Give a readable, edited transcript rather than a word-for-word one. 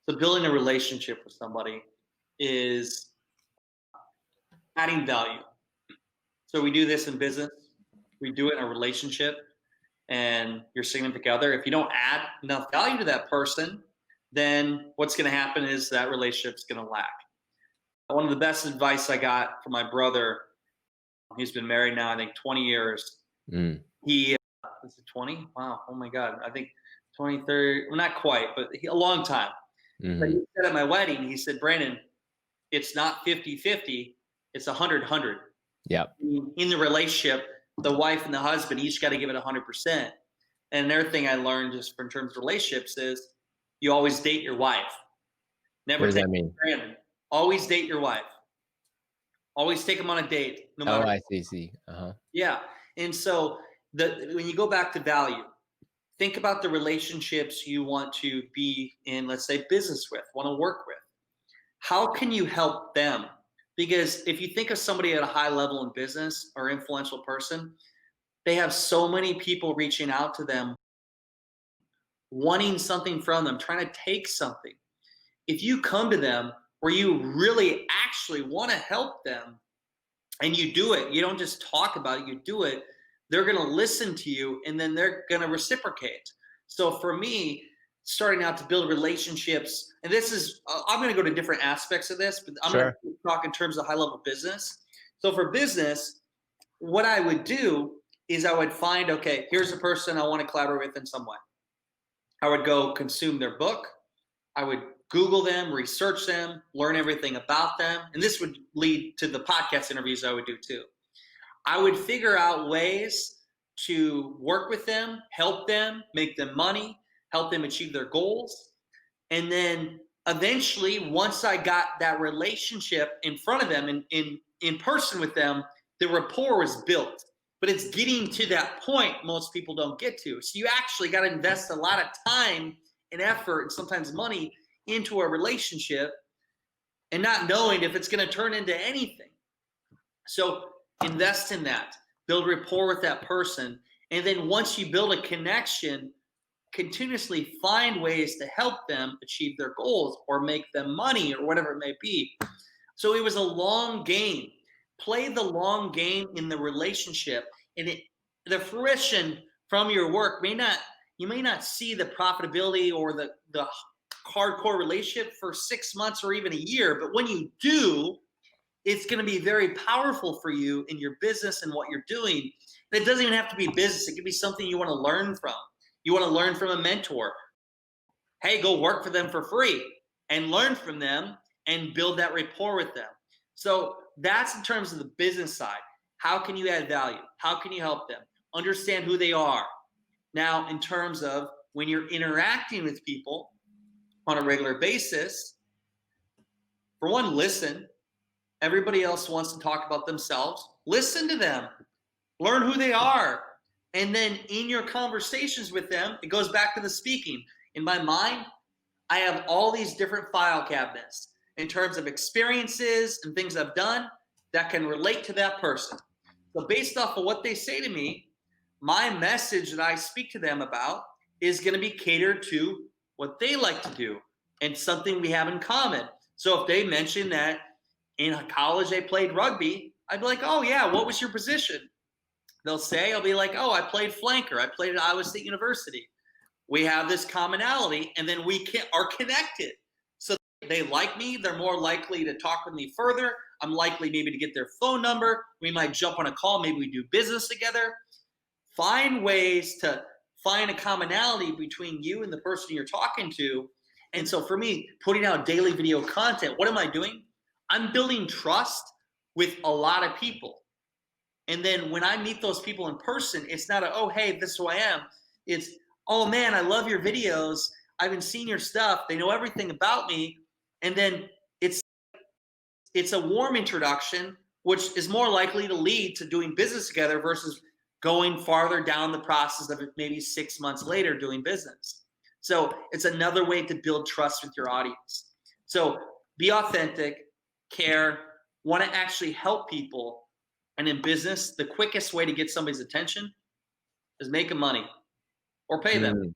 So building a relationship with somebody is adding value. So we do this in business, we do it in a relationship and your significant other. If you don't add enough value to that person, then what's going to happen is that relationship's going to lack. One of the best advice I got from my brother, he's been married now, I think 20 years. He, is it 20? Wow. Oh my God. I think 20, 30, well, not quite, but a long time. But he said at my wedding, he said, Brandon, it's not 50-50, it's 100-100. Yep. In the relationship, the wife and the husband each got to give it 100%. And another thing I learned just in terms of relationships is you always date your wife. Never what does take that mean? Brandon. Always date your wife. Always take them on a date. No matter. Oh, I see. Yeah. And so when you go back to value, think about the relationships you want to be in, let's say, business with, want to work with. How can you help them? Because if you think of somebody at a high level in business or influential person, they have so many people reaching out to them, wanting something from them, trying to take something. If you come to them where you really actually want to help them and you do it, you don't just talk about it, you do it, they're going to listen to you and then they're going to reciprocate. So for me, starting out to build relationships, and this is, I'm going to go to different aspects of this, but I'm going to talk in terms of high level business. So for business, what I would do is I would find, okay, here's a person I want to collaborate with in some way. I would go consume their book. I would Google them, research them, learn everything about them. And this would lead to the podcast interviews I would do too. I would figure out ways to work with them, help them, make them money, help them achieve their goals. And then eventually, once I got that relationship in front of them, in person with them, the rapport was built. But it's getting to that point most people don't get to. So you actually got to invest a lot of time and effort and sometimes money into a relationship and not knowing if it's going to turn into anything. So invest in that, build rapport with that person. And then once you build a connection, continuously find ways to help them achieve their goals or make them money or whatever it may be. So it was a long game. Play the long game in the relationship, and the fruition from your work you may not see the profitability or the hardcore relationship for 6 months or even a year, but when you do, it's going to be very powerful for you in your business and what you're doing. And it doesn't even have to be business. It could be something you want to learn from. You want to learn from a mentor. Hey, go work for them for free and learn from them and build that rapport with them. So that's in terms of the business side. How can you add value? How can you help them? Understand who they are. Now, in terms of when you're interacting with people on a regular basis, for one, listen. Everybody else wants to talk about themselves. Listen to them. Learn who they are. And then in your conversations with them, it goes back to the speaking. In my mind, I have all these different file cabinets in terms of experiences and things I've done that can relate to that person. So based off of what they say to me, my message that I speak to them about is going to be catered to what they like to do and something we have in common. So if they mention that in college they played rugby, I'd be like, oh yeah, what was your position? They'll say, I'll be like, oh, I played flanker. I played at Iowa State University. We have this commonality, and then we are connected. So they like me. They're more likely to talk with me further. I'm likely maybe to get their phone number. We might jump on a call. Maybe we do business together. Find ways to find a commonality between you and the person you're talking to. And so for me, putting out daily video content, what am I doing? I'm building trust with a lot of people. And then when I meet those people in person, it's not oh, hey, this is who I am. It's, oh man, I love your videos. I've been seeing your stuff. They know everything about me. And then it's a warm introduction, which is more likely to lead to doing business together versus going farther down the process of it maybe 6 months later doing business. So it's another way to build trust with your audience. So be authentic, care, want to actually help people. And in business, the quickest way to get somebody's attention is make them money or pay them.